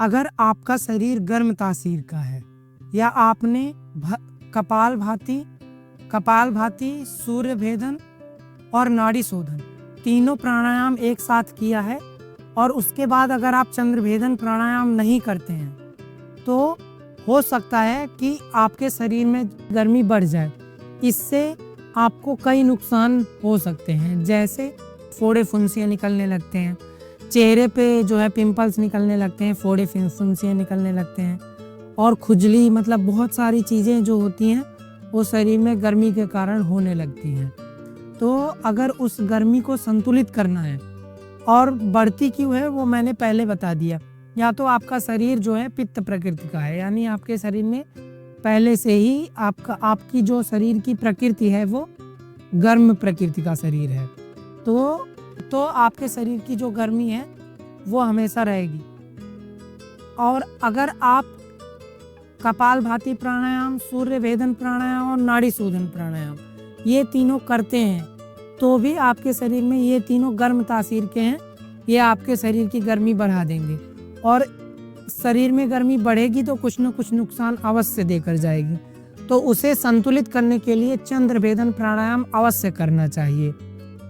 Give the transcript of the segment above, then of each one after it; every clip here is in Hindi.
अगर आपका शरीर गर्म तासीर का है या आपने कपालभाति, सूर्य भेदन और नाड़ी शोधन तीनों प्राणायाम एक साथ किया है और उसके बाद अगर आप चंद्र भेदन प्राणायाम नहीं करते हैं तो हो सकता है कि आपके शरीर में गर्मी बढ़ जाए। इससे आपको कई नुकसान हो सकते हैं, जैसे फोड़े फुंसियाँ निकलने लगते हैं, चेहरे पे जो है पिंपल्स निकलने लगते हैं, फोड़े फुंसियाँ निकलने लगते हैं और खुजली, मतलब बहुत सारी चीज़ें जो होती हैं वो शरीर में गर्मी के कारण होने लगती हैं। तो अगर उस गर्मी को संतुलित करना है, और बढ़ती क्यों है वो मैंने पहले बता दिया। या तो आपका शरीर जो है पित्त प्रकृति का है, यानी आपके शरीर में पहले से ही आपकी जो शरीर की प्रकृति है वो गर्म प्रकृति का शरीर है, तो आपके शरीर की जो गर्मी है वो हमेशा रहेगी। और अगर आप कपालभाति प्राणायाम, सूर्य भेदन प्राणायाम और नाड़ी शोधन प्राणायाम ये तीनों करते हैं तो भी आपके शरीर में ये तीनों गर्म तासीर के हैं, ये आपके शरीर की गर्मी बढ़ा देंगे और शरीर में गर्मी बढ़ेगी तो कुछ न कुछ नुकसान अवश्य देकर जाएगी। तो उसे संतुलित करने के लिए चंद्र भेदन प्राणायाम अवश्य करना चाहिए।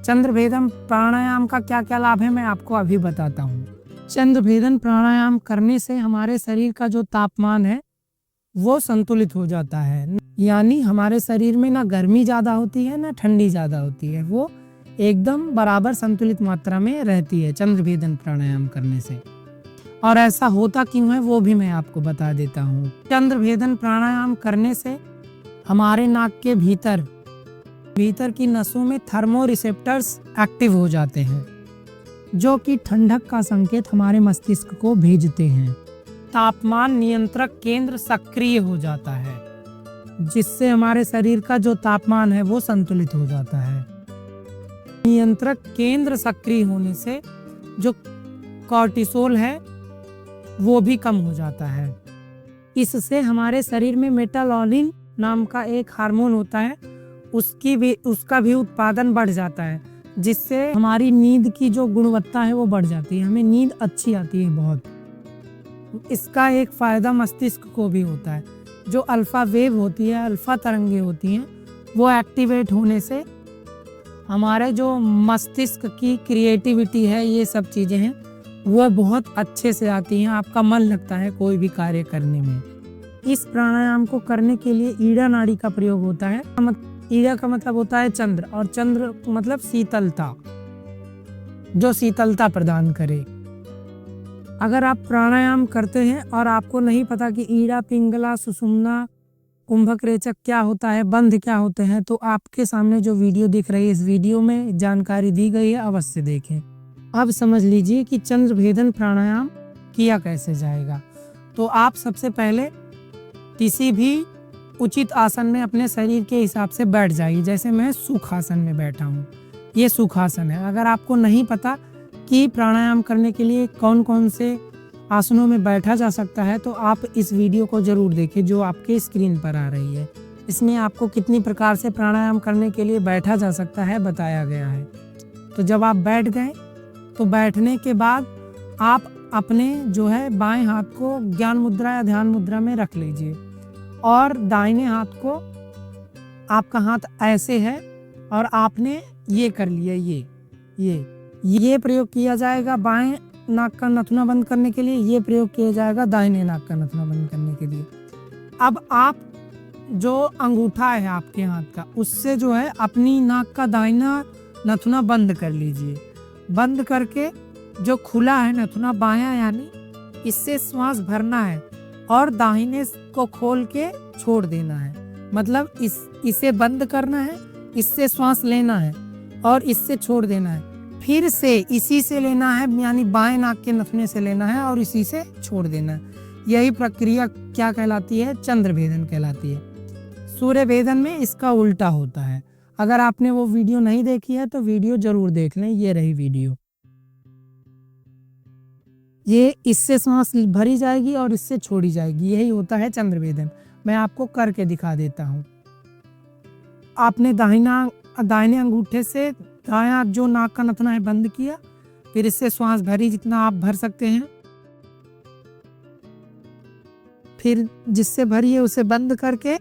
चंद्र भेदन प्राणायाम का क्या क्या लाभ है मैं आपको अभी बताता हूँ। चंद्र भेदन प्राणायाम करने से हमारे शरीर का जो तापमान है वो संतुलित हो जाता है, यानी हमारे शरीर में ना गर्मी ज़्यादा होती है ना ठंडी ज़्यादा होती है, वो एकदम बराबर संतुलित मात्रा में रहती है चंद्र भेदन प्राणायाम करने से। और ऐसा होता क्यों है वो भी मैं आपको बता देता हूँ। चंद्र भेदन प्राणायाम करने से हमारे नाक के भीतर की नसों में थर्मो रिसेप्टर्स एक्टिव हो जाते हैं, जो कि ठंडक का संकेत हमारे मस्तिष्क को भेजते हैं। तापमान नियंत्रक केंद्र सक्रिय हो जाता है, जिससे हमारे शरीर का जो तापमान है वो संतुलित हो जाता है। नियंत्रक केंद्र सक्रिय होने से जो कॉर्टिसोल है वो भी कम हो जाता है। इससे हमारे शरीर में मेटालोनिन नाम का एक हार्मोन होता है, उसका भी उत्पादन बढ़ जाता है, जिससे हमारी नींद की जो गुणवत्ता है वो बढ़ जाती है, हमें नींद अच्छी आती है बहुत। इसका एक फायदा मस्तिष्क को भी होता है, जो अल्फा वेव होती है, अल्फा तरंगे होती हैं, वो एक्टिवेट होने से हमारे जो मस्तिष्क की क्रिएटिविटी है, ये सब चीज़ें हैं वो बहुत अच्छे से आती हैं, आपका मन लगता है कोई भी कार्य करने में। इस प्राणायाम को करने के लिए ईड़ा नाड़ी का प्रयोग होता है। ईड़ा का मतलब होता है चंद्र, और चंद्र मतलब शीतलता, जो शीतलता प्रदान करे। अगर आप प्राणायाम करते हैं और आपको नहीं पता कि ईड़ा, पिंगला, सुषुम्ना, कुंभक रेचक क्या होता है, बंध क्या होते हैं, तो आपके सामने जो वीडियो दिख रही है इस वीडियो में जानकारी दी गई है, अवश्य देखें। अब समझ लीजिए कि चंद्र भेदन प्राणायाम किया कैसे जाएगा। तो आप सबसे पहले किसी भी उचित आसन में अपने शरीर के हिसाब से बैठ जाइए। जैसे मैं सुखासन में बैठा हूँ, ये सुखासन है। अगर आपको नहीं पता कि प्राणायाम करने के लिए कौन कौन से आसनों में बैठा जा सकता है तो आप इस वीडियो को जरूर देखें जो आपके स्क्रीन पर आ रही है। इसमें आपको कितनी प्रकार से प्राणायाम करने के लिए बैठा जा सकता है बताया गया है। तो जब आप बैठ गए तो बैठने के बाद आप अपने जो है बाएं हाथ को ज्ञान मुद्रा या ध्यान मुद्रा में रख लीजिए और दाहिने हाथ को, आपका हाथ ऐसे है और आपने ये कर लिया, ये प्रयोग किया जाएगा बाएं नाक का नथुना बंद करने के लिए, ये प्रयोग किया जाएगा दाहिने नाक का नथुना बंद करने के लिए। अब आप जो अंगूठा है आपके हाथ का, उससे जो है अपनी नाक का दाहिना नथुना बंद कर लीजिए। बंद करके जो खुला है नथुना बायां, यानी इससे श्वास भरना है और दाहिने को खोल के छोड़ देना है। मतलब इसे बंद करना है, इससे श्वास लेना है और इससे छोड़ देना है। फिर से इसी से लेना है, यानी बाएं नाक के नथुने से लेना है और इसी से छोड़ देना है। यही प्रक्रिया क्या कहलाती है? चंद्र भेदन कहलाती है। सूर्य भेदन में इसका उल्टा होता है। अगर आपने वो वीडियो नहीं देखी है तो वीडियो जरूर देख लें, ये रही वीडियो। ये इससे सांस भरी जाएगी और इससे छोड़ी जाएगी, यही होता है चंद्र भेदन। मैं आपको करके दिखा देता हूँ। आपने दाहिने अंगूठे से दायां जो नाक का नथुना है बंद किया, फिर इससे श्वास भरी जितना आप भर सकते हैं फिर जिससे भरिए उसे बंद करके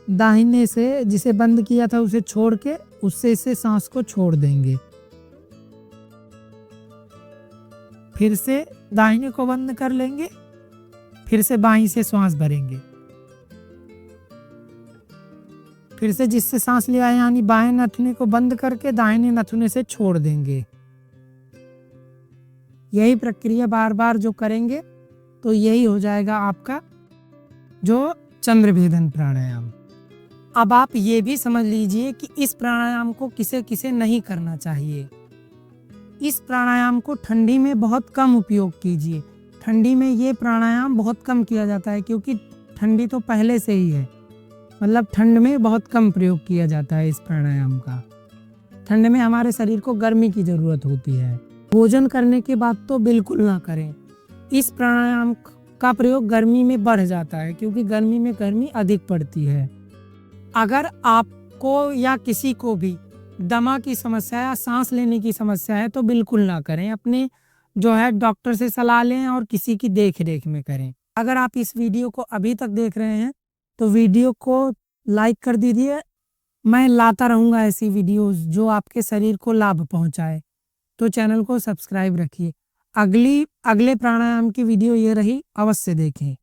दाहिने से जिसे बंद किया था उसे छोड़ के उससे इसे सांस को छोड़ देंगे। फिर से दाहिने को बंद कर लेंगे, फिर से बाईं से सांस भरेंगे। फिर से जिससे सांस लिया है यानी बाएं नथुने को बंद करके दाहिने नथुने से छोड़ देंगे। यही प्रक्रिया बार बार जो करेंगे तो यही हो जाएगा आपका जो चंद्रभेदन प्राणायाम। अब आप ये भी समझ लीजिए कि इस प्राणायाम को किसे किसे नहीं करना चाहिए। इस प्राणायाम को ठंडी में बहुत कम उपयोग कीजिए। ठंडी में ये प्राणायाम बहुत कम किया जाता है क्योंकि ठंडी तो पहले से ही है, मतलब ठंड में बहुत कम प्रयोग किया जाता है इस प्राणायाम का। ठंड में हमारे शरीर को गर्मी की जरूरत होती है। भोजन करने के बाद तो बिल्कुल ना करें। इस प्राणायाम का प्रयोग गर्मी में बढ़ जाता है क्योंकि गर्मी में गर्मी अधिक पड़ती है। अगर आपको या किसी को भी दमा की समस्या या सांस लेने की समस्या है तो बिल्कुल ना करें। अपने जो है डॉक्टर से सलाह लें और किसी की देख रेख में करें। अगर आप इस वीडियो को अभी तक देख रहे हैं तो वीडियो को लाइक कर दीजिए। मैं लाता रहूँगा ऐसी वीडियोस जो आपके शरीर को लाभ पहुँचाए। तो चैनल को सब्सक्राइब रखिए। अगले प्राणायाम की वीडियो ये रही, अवश्य देखें।